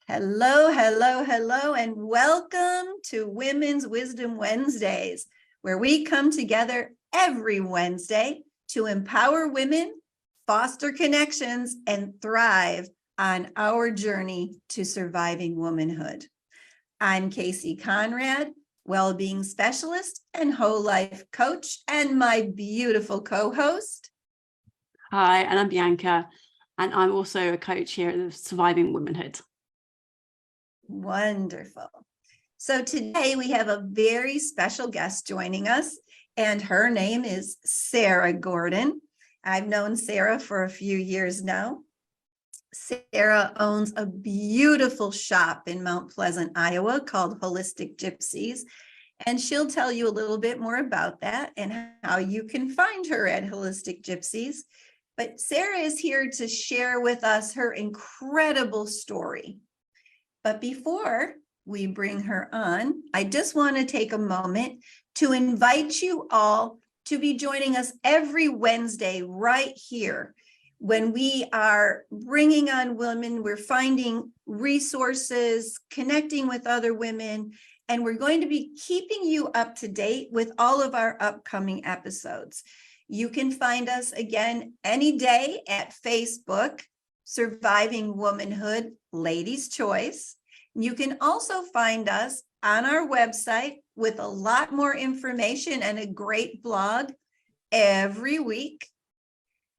Hello, hello, hello, and welcome to Women's Wisdom Wednesdays, where we come together every Wednesday to empower women, foster connections, and thrive on our journey to surviving womanhood. I'm Kasey Conrad, well-being specialist and whole life coach, and my beautiful co-host. Hi, and I'm Bianca, and I'm also a coach here at the Surviving Womanhood. Wonderful. So today we have a very special guest joining us, and her name is Sarah Gordon. I've known Sarah for a few years now. Sarah owns a beautiful shop in Mount Pleasant, Iowa called Holistic Gypsies, and she'll tell you a little bit more about that and how you can find her at Holistic Gypsies. But Sarah is here to share with us her incredible story. But before we bring her on, I just want to take a moment to invite you all to be joining us every Wednesday right here. When we are bringing on women, we're finding resources, connecting with other women, and we're going to be keeping you up to date with all of our upcoming episodes. You can find us again any day at Facebook, Surviving Womanhood, Ladies' Choice. You can also find us on our website with a lot more information and a great blog every week.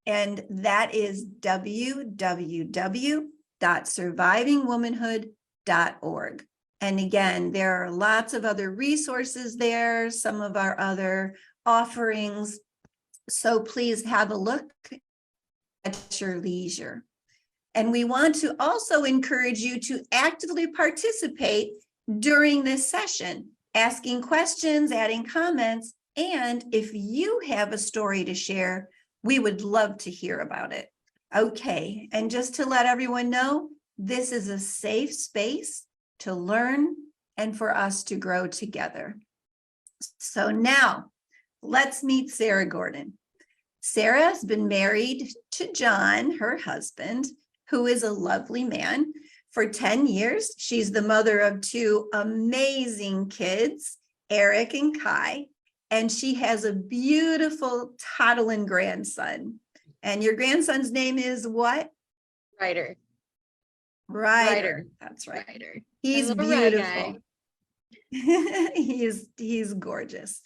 And that is www.survivingwomanhood.org. And again, there are lots of other resources there, some of our other offerings. So please have a look at your leisure. And we want to also encourage you to actively participate during this session, asking questions, adding comments, and if you have a story to share, we would love to hear about it. Okay, and just to let everyone know, this is a safe space to learn and for us to grow together. So now, let's meet Sarah Gordon. Sarah has been married to John, her husband, who is a lovely man, for 10 years. She's the mother of two amazing kids, Eric and Kai, and she has a beautiful toddling grandson. And your grandson's name is what? Ryder. Ryder. That's right. Ryder. He's beautiful. He's gorgeous.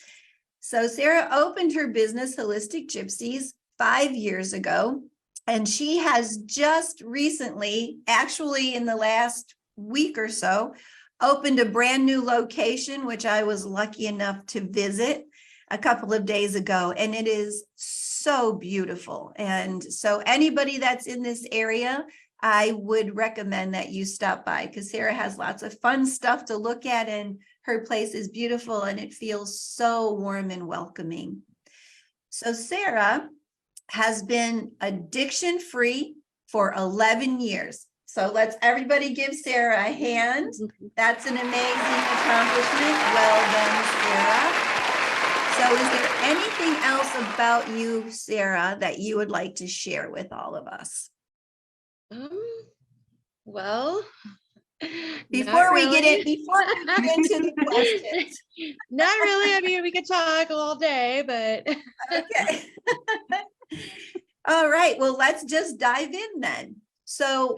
So Sarah opened her business, Holistic Gypsies, 5 years ago. And she has just recently, actually in the last week or so, opened a brand new location, which I was lucky enough to visit a couple of days ago. And it is so beautiful. And so anybody that's in this area, I would recommend that you stop by because Sarah has lots of fun stuff to look at and her place is beautiful and it feels so warm and welcoming. So Sarah has been addiction-free for 11 years. So let's everybody give Sarah a hand. That's an amazing accomplishment. Well done, Sarah. So is there anything else about you, Sarah, that you would like to share with all of us? Well, before we get into the questions. Not really. I mean, we could talk all day, but okay. All right, well, let's just dive in then. So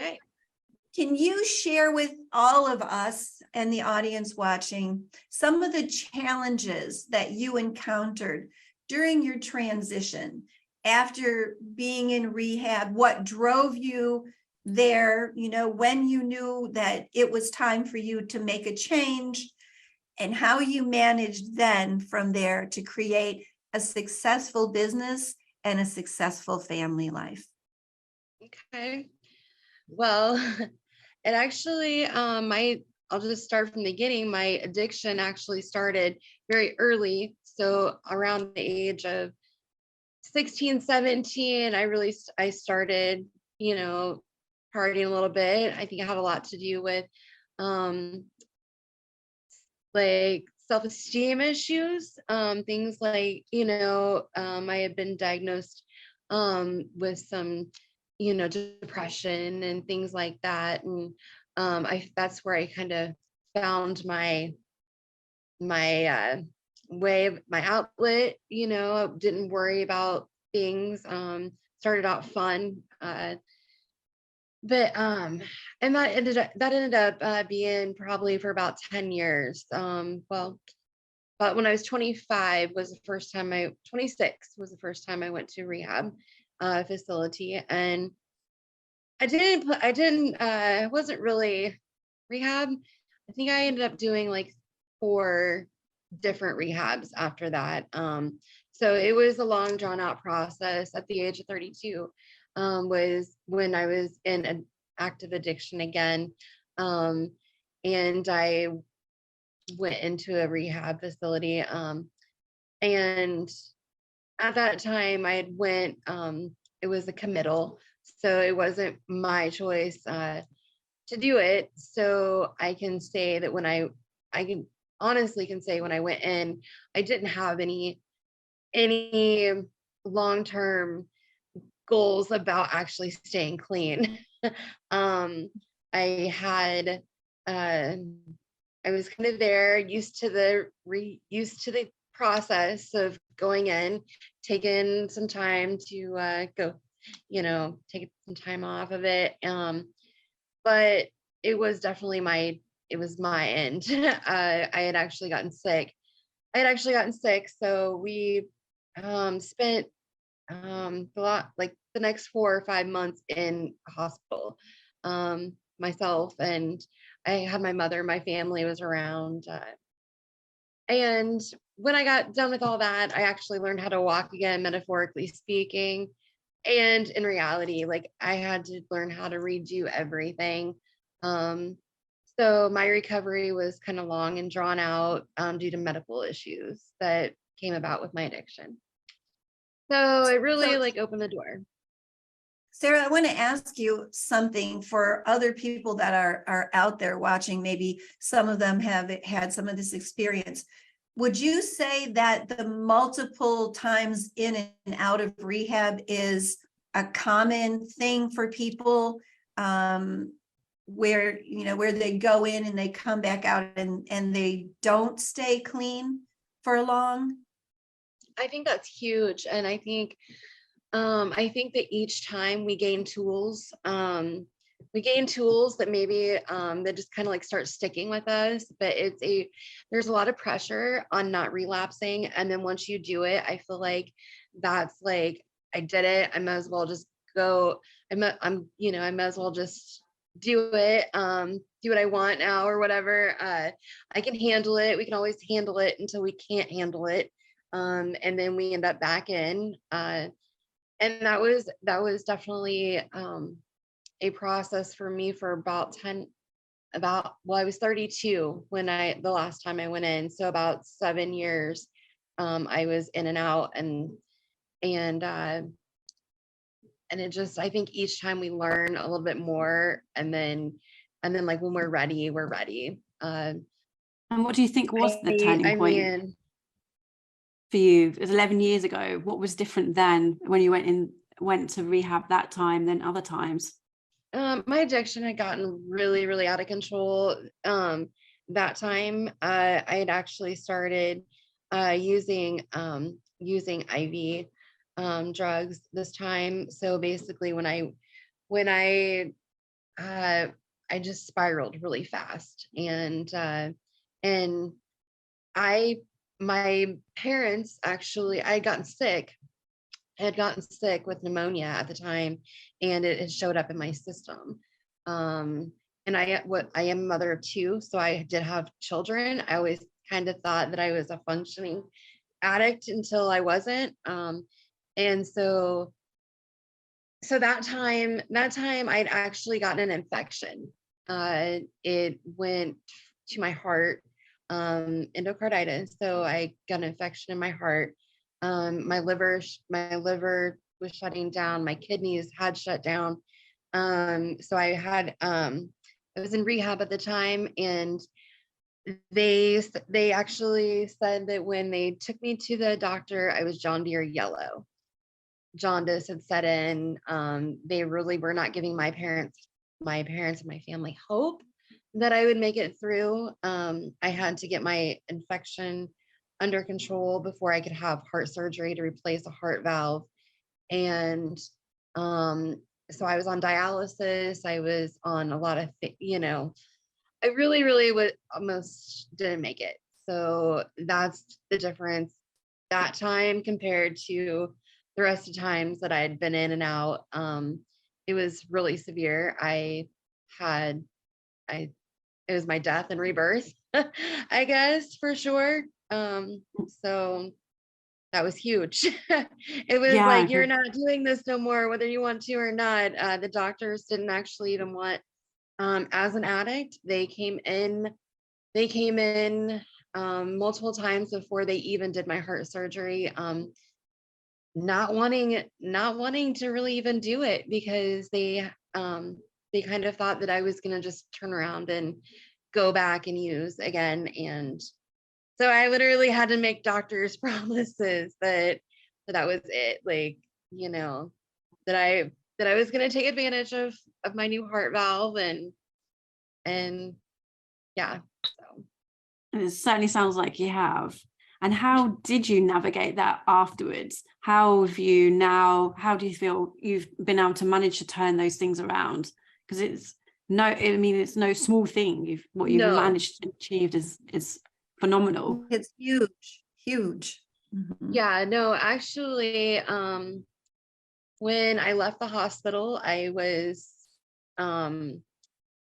Can you share with all of us and the audience watching some of the challenges that you encountered during your transition after being in rehab? What drove you there, when you knew that it was time for you to make a change, and how you managed then from there to create a successful business and a successful family life? Okay. Well, it actually, I'll just start from the beginning. My addiction actually started very early. So around the age of 16, 17, I started, partying a little bit. I think it had a lot to do with like self-esteem issues, things like, I had been diagnosed with some, depression and things like that. And that's where I kind of found my way of my outlet, didn't worry about things. Started out fun. But and that ended up being probably for about 10 years. Well, but when I was 26 was the first time I went to rehab facility, and it wasn't really rehab. I think I ended up doing like 4 different rehabs after that. So it was a long drawn out process. At the age of 32 was when I was in an active addiction again. And I went into a rehab facility. And at that time I had went, it was a committal. So it wasn't my choice to do it. So I can say that I can honestly can say when I went in, I didn't have any long-term goals about actually staying clean. I had, I was kind of there, used to the process of going in, taking some time to go, take some time off of it. But it was definitely it was my end. I had actually gotten sick. So we spent the next 4 or 5 months in a hospital, myself, and I had my mother, my family was around. And when I got done with all that, I actually learned how to walk again, metaphorically speaking. And in reality, like I had to learn how to redo everything. So my recovery was kind of long and drawn out due to medical issues that came about with my addiction. So it really like opened the door. Sarah, I want to ask you something for other people that are out there watching. Maybe some of them have had some of this experience. Would you say that the multiple times in and out of rehab is a common thing for people, where they go in and they come back out and they don't stay clean for long? I think that's huge. And I think that each time we gain tools, that maybe that just kind of like start sticking with us. But there's a lot of pressure on not relapsing. And then once you do it, I feel like that's like, I did it. I might as well just go. I might as well just do it, do what I want now or whatever. I can handle it. We can always handle it until we can't handle it. And then we end up back in, and that was definitely a process for me for I was 32 when the last time I went in. So about 7 years, I was in and out, and it just, I think each time we learn a little bit more, and then like when we're ready, we're ready. And what do you think was the turning point for you? It was 11 years ago. What was different then when you went to rehab that time than other times? My addiction had gotten really, really out of control. That time, I had actually started using IV drugs this time. So basically, when I just spiraled really fast, and my parents actually, I had gotten sick with pneumonia at the time, and it had showed up in my system. And I am a mother of 2, so I did have children. I always kind of thought that I was a functioning addict until I wasn't. And so that time I'd actually gotten an infection. It went to my heart, endocarditis. So I got an infection in my heart. My liver was shutting down. My kidneys had shut down. So I was in rehab at the time, and they actually said that when they took me to the doctor, I was John Deere yellow. Jaundice had set in. They really were not giving my parents my parents and my family hope that I would make it through. I had to get my infection under control before I could have heart surgery to replace a heart valve. And so I was on dialysis. I was on a lot of, I really, really would almost didn't make it. So that's the difference that time compared to the rest of times that I had been in and out. It was really severe. It was my death and rebirth, I guess, for sure. So that was huge. It was like, you're not doing this no more, whether you want to or not. The doctors didn't actually even want, as an addict, they came in multiple times before they even did my heart surgery, not wanting to really even do it, because they kind of thought that I was going to just turn around and go back and use again. And so I literally had to make doctors promises that was it, like, that I was going to take advantage of my new heart valve, and yeah. So it certainly sounds like you have. And how did you navigate that afterwards? How do you feel you've been able to manage to turn those things around? Because it's no small thing. What you've managed to achieve is phenomenal. It's huge. Mm-hmm. Yeah, no, actually, when I left the hospital, I was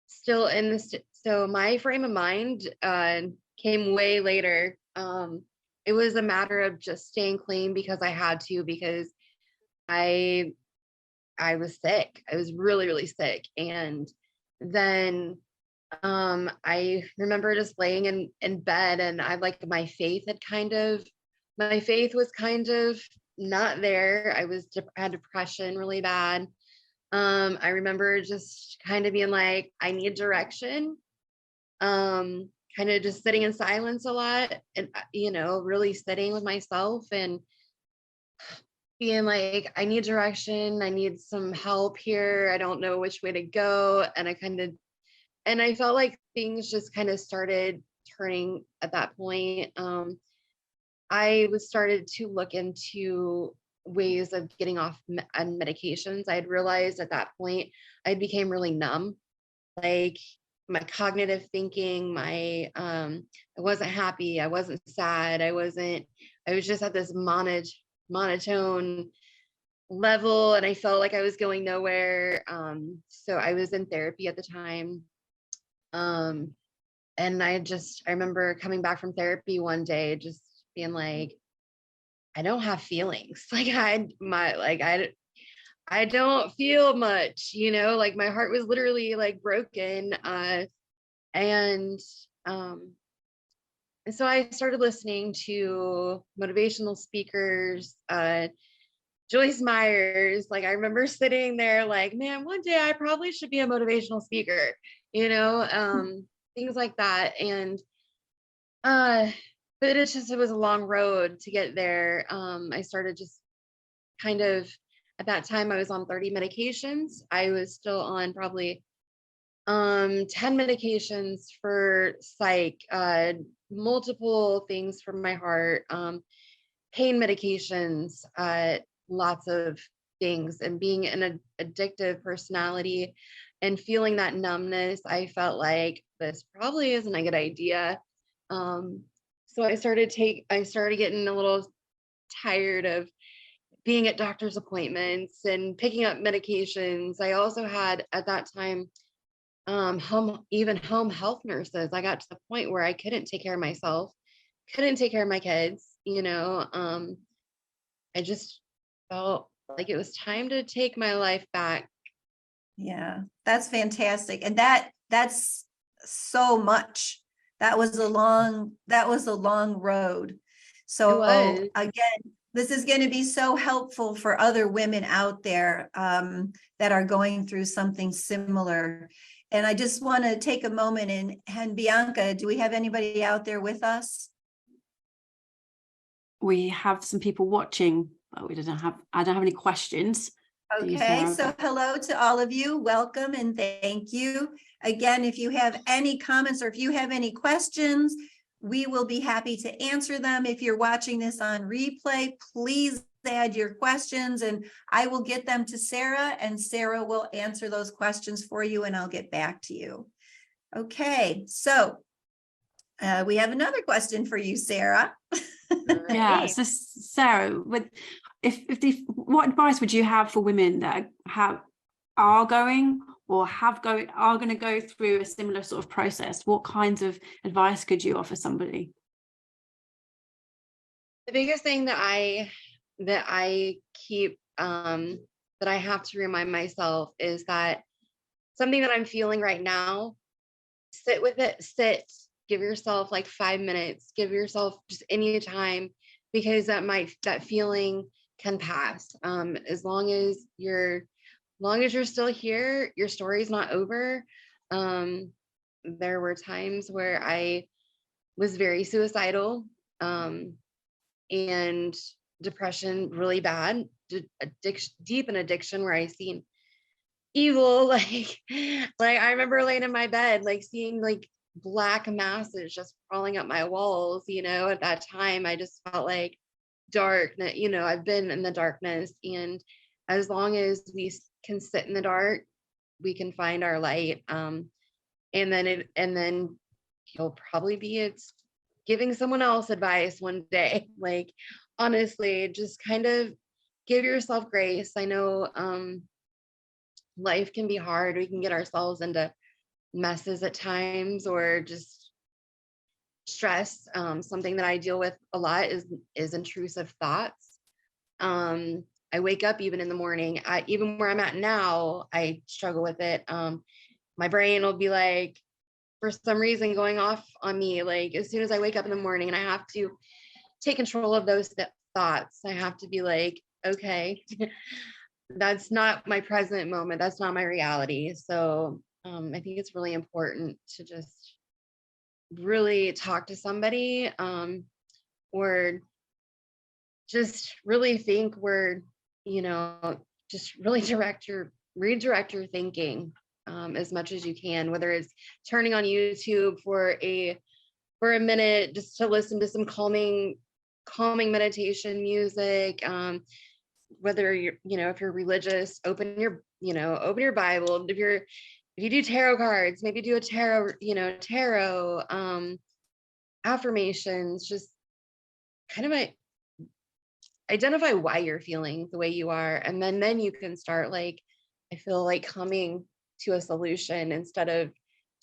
still in this. So my frame of mind came way later. It was a matter of just staying clean because I had to, because I was sick. I was really, really sick. And then I remember just laying in bed, and my faith was kind of not there. I had depression really bad. I remember just kind of being like, I need direction. Kind of just sitting in silence a lot, and really sitting with myself and being like, I need direction, I need some help here, I don't know which way to go. And I felt like things just kind of started turning at that point. I was started to look into ways of getting off medications. I had realized at that point I became really numb, like my cognitive thinking, I wasn't happy, I wasn't sad, I was just at this monotone level, and I felt like I was going nowhere. So I was in therapy at the time. And I remember coming back from therapy one day, just being like, I don't have feelings. Like I don't feel much, like my heart was literally like broken. And so I started listening to motivational speakers, Joyce Myers. Like I remember sitting there like, man, one day I probably should be a motivational speaker, things like that. And but it was a long road to get there. I started just kind of, at that time I was on 30 medications. I was still on probably 10 medications for psych, multiple things for my heart, pain medications, lots of things. And being an addictive personality and feeling that numbness, I felt like this probably isn't a good idea. So I started getting a little tired of being at doctor's appointments and picking up medications. I also had at that time home health nurses. I got to the point where I couldn't take care of myself, couldn't take care of my kids. I just felt like it was time to take my life back. Yeah, that's fantastic. And that's so much. That was a long road. So again, this is going to be so helpful for other women out there that are going through something similar. And I just want to take a moment and Bianca, do we have anybody out there with us? We have some people watching, but I don't have any questions. to you, Okay, Sarah. so hello to all of you. Welcome and thank you. Again, if you have any comments or if you have any questions, we will be happy to answer them. If you're watching this on replay, please add your questions and I will get them to Sarah and Sarah will answer those questions for you and I'll get back to you. Okay, so we have another question for you, Sarah. Yeah, Right. so Sarah, with what advice would you have for women that are going to go through a similar sort of process? What kinds of advice could you offer somebody? The biggest thing that I keep that I have to remind myself is that something that I'm feeling right now, sit with it, give yourself like 5 minutes, give yourself just any time, because that feeling can pass. Long as you're still here, your story's not over. There were times where I was very suicidal, and depression really bad, addiction, deep in addiction, where I seen evil, like I remember laying in my bed, like seeing like black masses just crawling up my walls. At that time I just felt like darkness. I've been in the darkness, and as long as we can sit in the dark, we can find our light. And then he'll probably be it's giving someone else advice one day. Like, honestly, just kind of give yourself grace. I know life can be hard. We can get ourselves into messes at times, or just stress. Something that I deal with a lot is intrusive thoughts. I wake up even in the morning, even where I'm at now, I struggle with it. My brain will be like, for some reason, going off on me, like as soon as I wake up in the morning, and I have to take control of those thoughts. I have to be like, okay, that's not my present moment. That's not my reality. So I think it's really important to just really talk to somebody, or just really think where, just really redirect your thinking, as much as you can, whether it's turning on YouTube for a minute just to listen to some calming meditation music. Whether if you're religious, open your Bible. If you do tarot cards, maybe do a tarot affirmations. Just kind of identify why you're feeling the way you are, and then you can start, like, I feel like, coming to a solution, instead of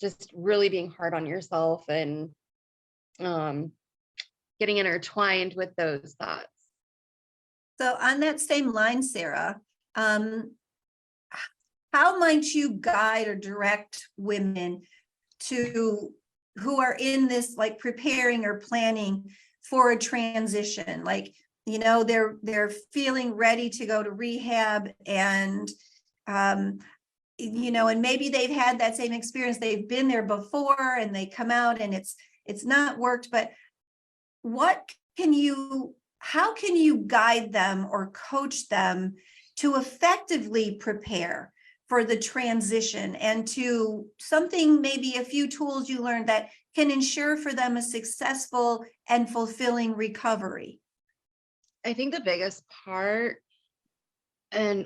just really being hard on yourself and getting intertwined with those thoughts. So on that same line, Sarah, how might you guide or direct women who are in this, like, preparing or planning for a transition? Like, they're feeling ready to go to rehab, and and maybe they've had that same experience. They've been there before and they come out and it's not worked, but how can you guide them or coach them to effectively prepare for the transition, and to maybe a few tools you learned that can ensure for them a successful and fulfilling recovery? I think the biggest part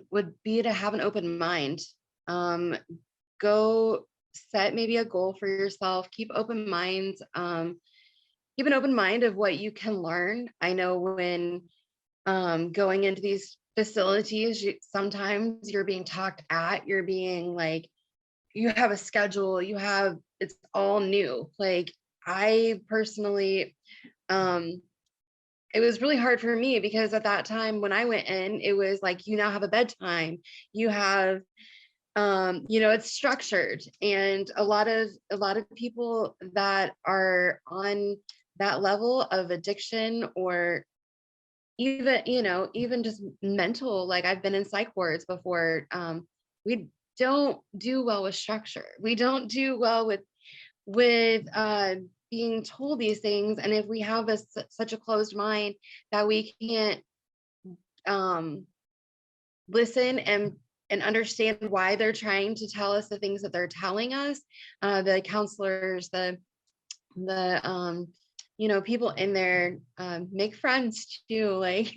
would be to have an open mind. Go set maybe a goal for yourself. Keep open minds. Keep an open mind of what you can learn. I know when going into these facilities, sometimes you're being talked at. You're being like, you have a schedule. It's all new. Like, I personally, it was really hard for me, because at that time when I went in, it was like, you now have a bedtime. You have it's structured, and a lot of people that are on that level of addiction, or even just mental, like, I've been in psych wards before. We don't do well with structure. We don't do well with being told these things. And if we have such a closed mind that we can't listen and understand why they're trying to tell us the things that they're telling us. The counselors, the people in there, make friends too, like,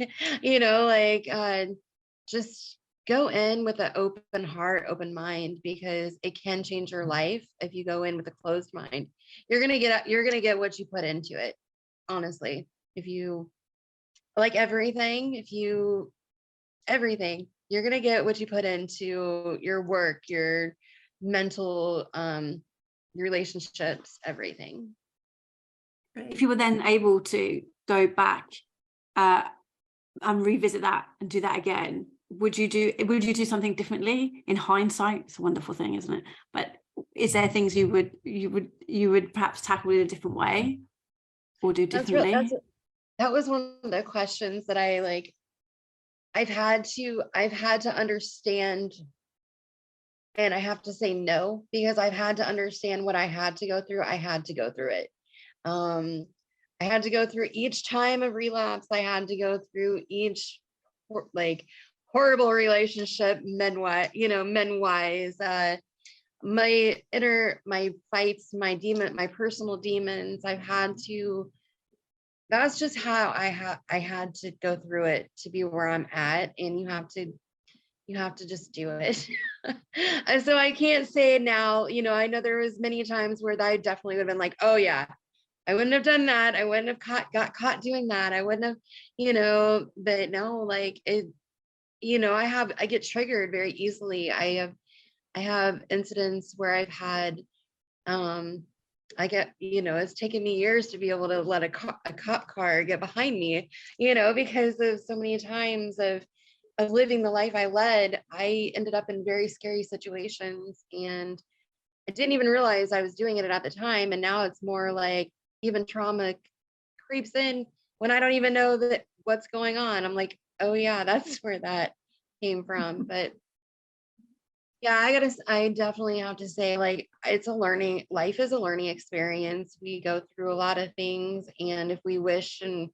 just go in with an open heart, open mind, because it can change your life. If you go in with a closed mind, you're gonna get what you put into it. Honestly, if you like everything, you're gonna get what you put into your work, your mental, your relationships, everything. If you were then able to go back and revisit that and do that again, would you do something differently in hindsight? It's a wonderful thing, isn't it? But is there things you would perhaps tackle in a different way or do differently? That was one of the questions that I've had to understand, and I have to say no, because I've had to understand what I had to go through. I had to go through it. I had to go through each time of relapse. I had to go through each horrible relationship, men wise, my fights, my personal demons. That's just how I had to go through it to be where I'm at. And you have to just do it. And so I can't say now, I know there was many times where I definitely would have been like, oh yeah, I wouldn't have done that. I wouldn't have got caught doing that. I wouldn't have, but no, like it, I get triggered very easily. I have incidents where I've had, it's taken me years to be able to let a cop car get behind me, because of so many times of living the life I led. I ended up in very scary situations, and I didn't even realize I was doing it at the time. And now it's more like even trauma creeps in when I don't even know that what's going on. I'm like, oh yeah, that's where that came from. But yeah, I definitely have to say, life is a learning experience. We go through a lot of things, and if we wish we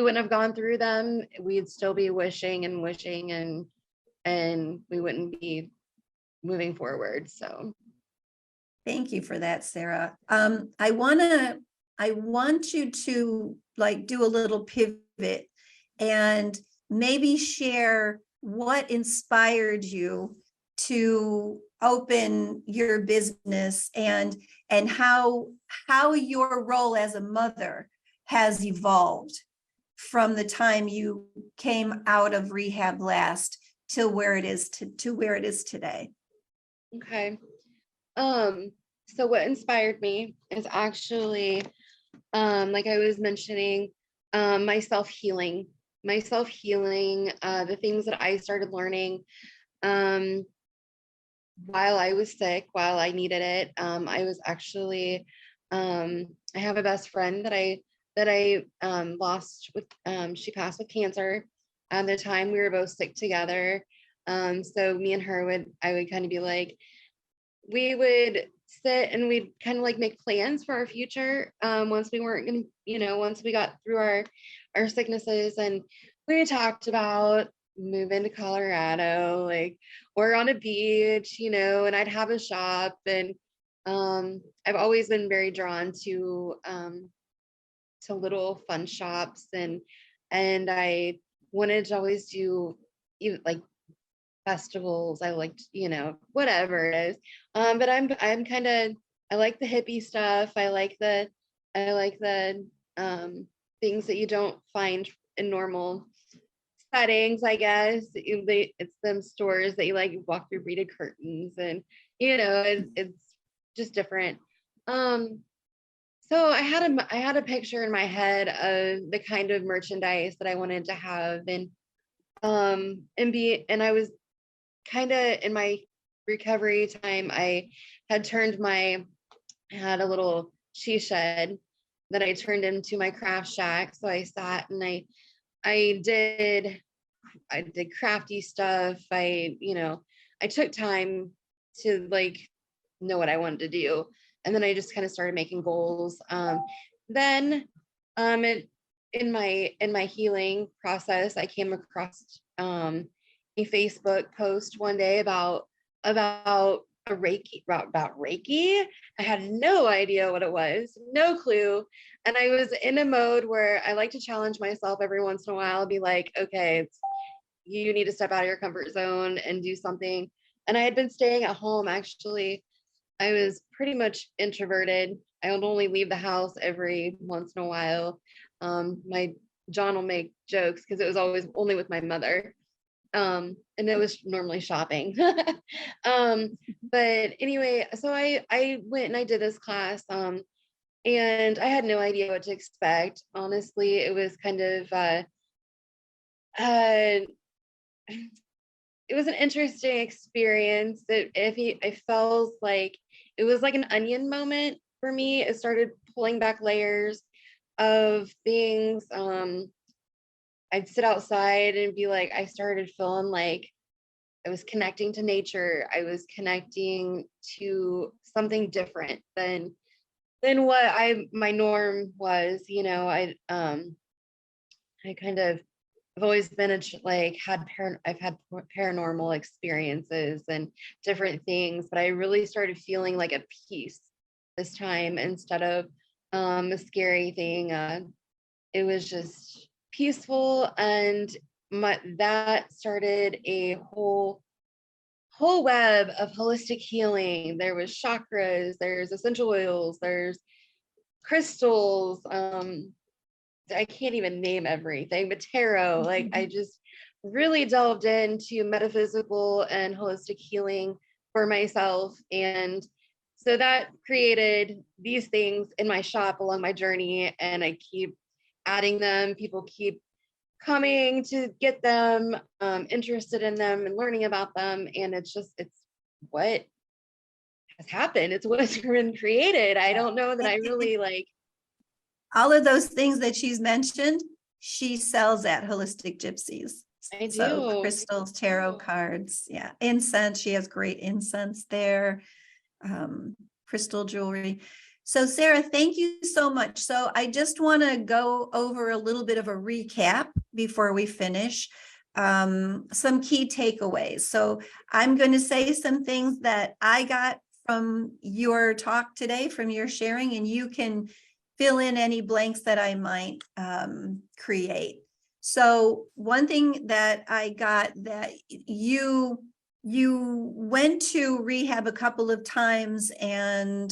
wouldn't have gone through them, we'd still be wishing and we wouldn't be moving forward. So Thank you for that, Sarah. I want you to do a little pivot and maybe share what inspired you to open your business and how your role as a mother has evolved from the time you came out of rehab last to where it is today. okay. So what inspired me is actually, like I was mentioning, my self-healing, the things that I started learning, while I was sick, while I needed it. I was actually, I have a best friend that I lost with, she passed with cancer. At the time we were both sick together. So me and her I would kind of be like, we would sit and we'd kind of make plans for our future. Once we weren't going to, once we got through our sicknesses, and we talked about moving to Colorado, or on a beach, and I'd have a shop. And I've always been very drawn to little fun shops, and I wanted to always do even festivals. I liked, whatever it is. But I'm kind of, I like the hippie stuff. I like the things that you don't find in normal settings, I guess. It's them stores that you walk through beaded curtains, and it's just different. So I had a picture in my head of the kind of merchandise that I wanted to have, and I was kind of in my recovery time. I had had a little she shed that I turned into my craft shack. So I sat and I did crafty stuff. I took time to know what I wanted to do. And then I just kind of started making goals. Then in my healing process, I came across Facebook post one day about Reiki. I had no idea what it was, no clue. And I was in a mode where I like to challenge myself every once in a while, be like, okay, you need to step out of your comfort zone and do something. And I had been staying at home. Actually, I was pretty much introverted. I would only leave the house every once in a while. My John will make jokes because it was always only with my mother. And it was normally shopping. But anyway, so I went and I did this class, and I had no idea what to expect. Honestly, it was kind of it was an interesting experience. I felt like it was like an onion moment for me. It started pulling back layers of things. I'd sit outside and be like, I started feeling like I was connecting to nature. I was connecting to something different than what my norm was. I kind of, I've always been I've had paranormal experiences and different things, but I really started feeling like a peace this time instead of a scary thing. It was just peaceful, and that started a whole web of holistic healing. There was chakras, there's essential oils, there's crystals. I can't even name everything, but tarot. Like, I just really delved into metaphysical and holistic healing for myself. And so that created these things in my shop along my journey, and I keep adding them. People keep coming to get them, interested in them and learning about them. And it's what has happened. It's what's been created. I don't know that I really like. All of those things that she's mentioned, she sells at Holistic Gypsies. I do. So crystals, tarot cards, yeah, incense. She has great incense there, crystal jewelry. So Sarah, thank you so much. So I just want to go over a little bit of a recap before we finish. Some key takeaways. So I'm going to say some things that I got from your talk today, from your sharing, and you can fill in any blanks that I might create. So one thing that I got, that you went to rehab a couple of times, and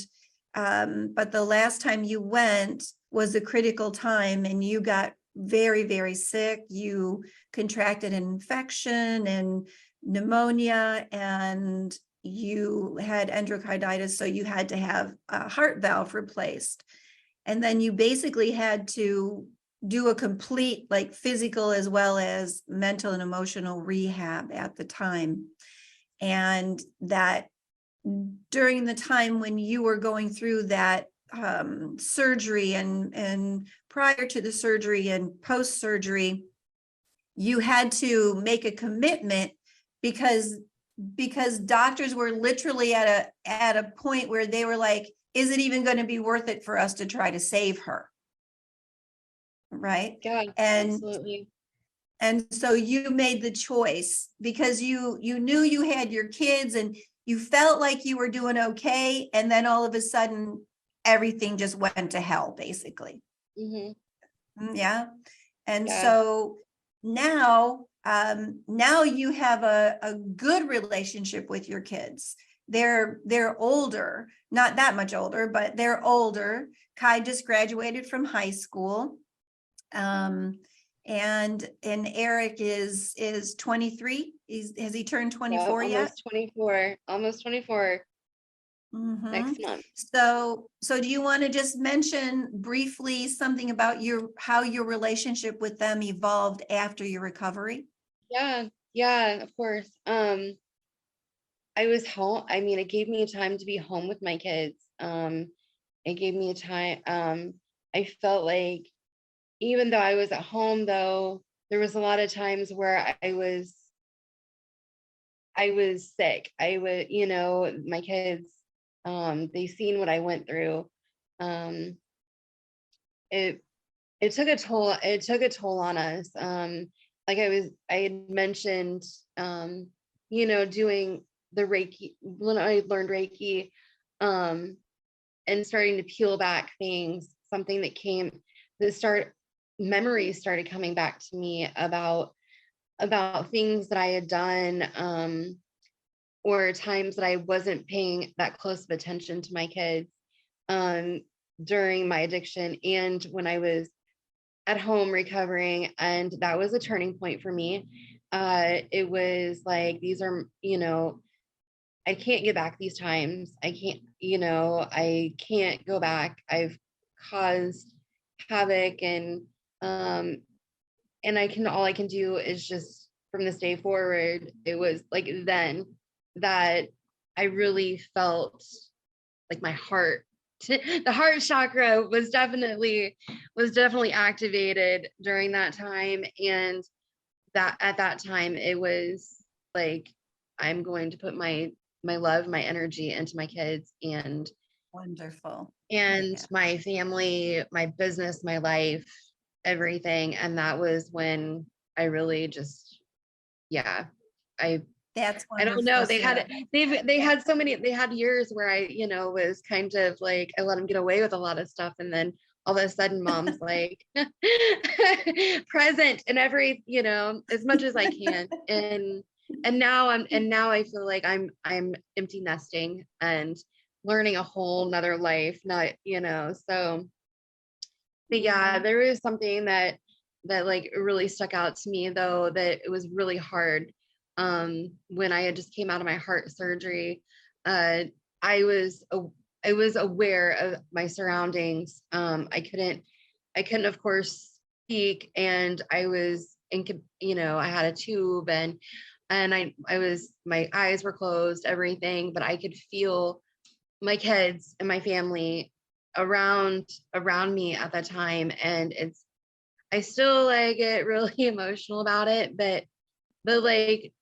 but the last time you went was a critical time, and you got very, very sick. You contracted an infection and pneumonia, and you had endocarditis, so you had to have a heart valve replaced. And then you basically had to do a complete, like, physical as well as mental and emotional rehab at the time. And that during the time when you were going through that surgery and prior to the surgery and post-surgery, you had to make a commitment because doctors were literally at a point where they were like, is it even going to be worth it for us to try to save her? Right. Yeah, And absolutely. And so you made the choice because you knew you had your kids and you felt like you were doing okay. And then all of a sudden, everything just went to hell, basically. Mm-hmm. Yeah. And Yeah. so now you have a good relationship with your kids. They're older, not that much older, but they're older. Kai just graduated from high school. And Eric is 23. Has he turned 24 yet? Almost 24 Mhm. next month. So do you want to just mention briefly something about how your relationship with them evolved after your recovery? Yeah, of course. I was home. I mean, it gave me time to be home with my kids. It gave me a time. I felt like even though I was at home, though, there was a lot of times where I was sick. My kids, they seen what I went through. It took a toll on us. I had mentioned, doing the Reiki when I learned Reiki, and starting to peel back things, something that memories started coming back to me about things that I had done, or times that I wasn't paying that close of attention to my kids, during my addiction and when I was at home recovering. And that was a turning point for me. It was like, these are, I can't get back these times. I can't go back. I've caused havoc, and all I can do is just, from this day forward, it was like then that I really felt like my heart, the heart chakra was definitely activated during that time. And that at that time it was like, I'm going to put my love, my energy into my kids and Wonderful. my family, my business, my life, everything. And that was when I really just, That's I don't wonderful, know. Sarah. They had years where I, was kind of like, I let them get away with a lot of stuff. And then all of a sudden mom's like present in every, as much as I can. And now I feel like I'm empty nesting and learning a whole nother life, not, so. But yeah, there was something that like really stuck out to me though, that it was really hard. When I had just came out of my heart surgery, I was aware of my surroundings. I couldn't of course speak, and I was I had a tube, and my eyes were closed, everything, but I could feel my kids and my family around me at that time. And I still like get really emotional about it, but like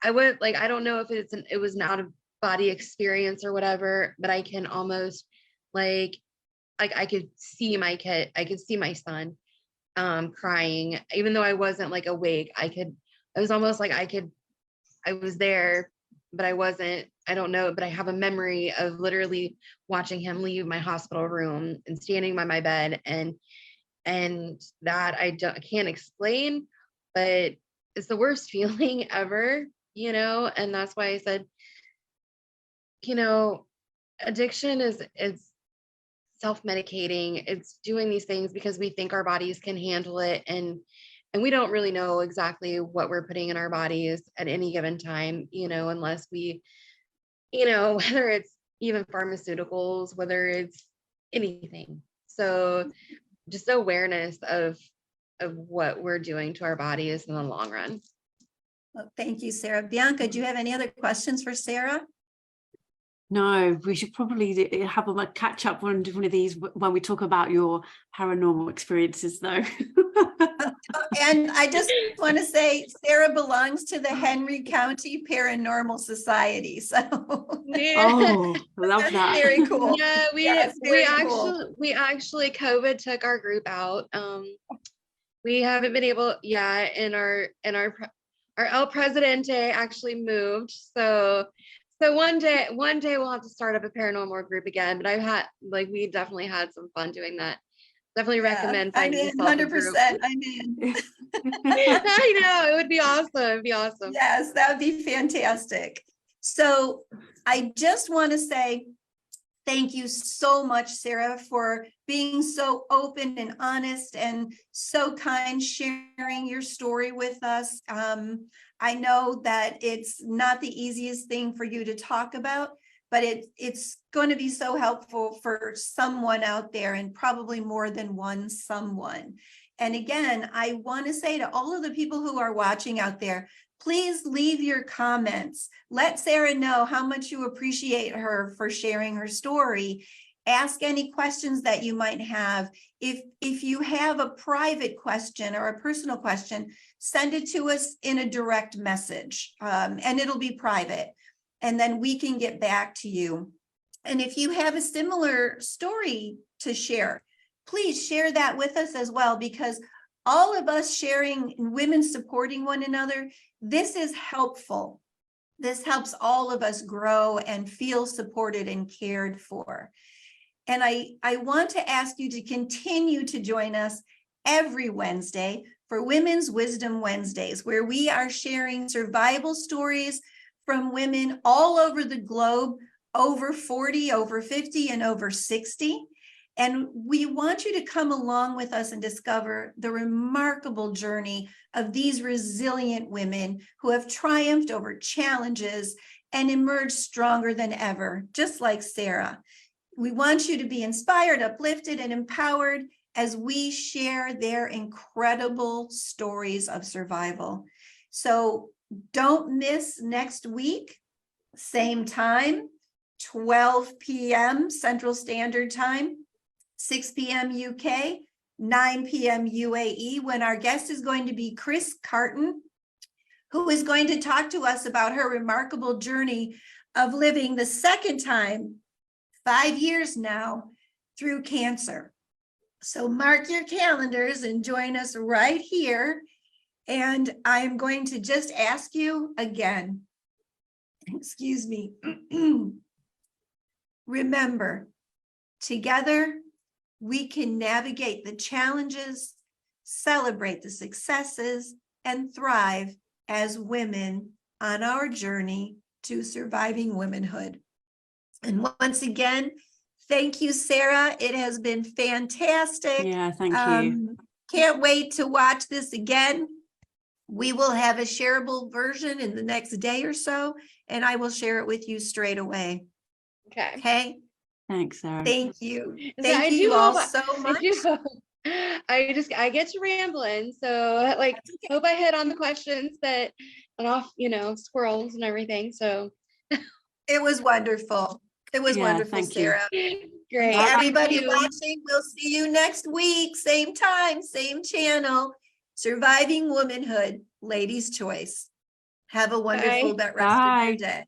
I don't know if it was an out of body experience or whatever, but I can almost like I could see my kid, I could see my son crying, even though I wasn't like awake. It was almost like I was there, but I wasn't. I don't know, but I have a memory of literally watching him leave my hospital room and standing by my bed, and that I can't explain, but it's the worst feeling ever, and that's why I said, addiction is self-medicating. It's doing these things because we think our bodies can handle it, and we don't really know exactly what we're putting in our bodies at any given time, unless we, whether it's even pharmaceuticals, whether it's anything. So just awareness of what we're doing to our bodies in the long run. Well, thank you, Sarah. Bianca, do you have any other questions for Sarah? No, we should probably have a catch up one of these when we talk about your paranormal experiences, though. And I just want to say, Sarah belongs to the Henry County Paranormal Society. So Oh, love that. very cool. Yeah, we actually COVID took our group out. We haven't been able, and our El Presidente actually moved. So one day we'll have to start up a paranormal group again. But we definitely had some fun doing that. Definitely recommend finding yourself a group. 100%. I'm in. I know, it would be awesome. It'd be awesome. Yes, that would be fantastic. So I just want to say thank you so much, Sarah, for being so open and honest and so kind, sharing your story with us. I know that it's not the easiest thing for you to talk about, but it's going to be so helpful for someone out there, and probably more than one someone. And again, I want to say to all of the people who are watching out there, please leave your comments. Let Sarah know how much you appreciate her for sharing her story. Ask any questions that you might have. If you have a private question or a personal question, send it to us in a direct message, and it'll be private. And then we can get back to you. And if you have a similar story to share, please share that with us as well, because all of us sharing and women supporting one another, this is helpful. This helps all of us grow and feel supported and cared for. And I want to ask you to continue to join us every Wednesday for Women's Wisdom Wednesdays, where we are sharing survival stories from women all over the globe, over 40, over 50, and over 60. And we want you to come along with us and discover the remarkable journey of these resilient women who have triumphed over challenges and emerged stronger than ever, just like Sarah. We want you to be inspired, uplifted, and empowered as we share their incredible stories of survival. So don't miss next week, same time, 12 p.m. Central Standard Time, 6 p.m. UK, 9 p.m. UAE, when our guest is going to be Cartin, who is going to talk to us about her remarkable journey of living the second time, 5 years now, through cancer. So mark your calendars and join us right here. And I am going to just ask you again, excuse me, remember, together we can navigate the challenges, celebrate the successes, and thrive as women on our journey to surviving womanhood. And once again, thank you, Sarah. It has been fantastic. Yeah, thank you. Can't wait to watch this again. We will have a shareable version in the next day or so, and I will share it with you straight away. Okay. Okay. Thanks, Sarah. Thank you. So Thank you all so much. I get to rambling, so like hope I hit on the questions that went off, squirrels and everything. So It was wonderful. It was wonderful, thank you. Sarah. great. Everybody Thank you. watching, we'll see you next week. Same time, same channel. Surviving Womanhood, Ladies' Choice. Have a wonderful rest of your day.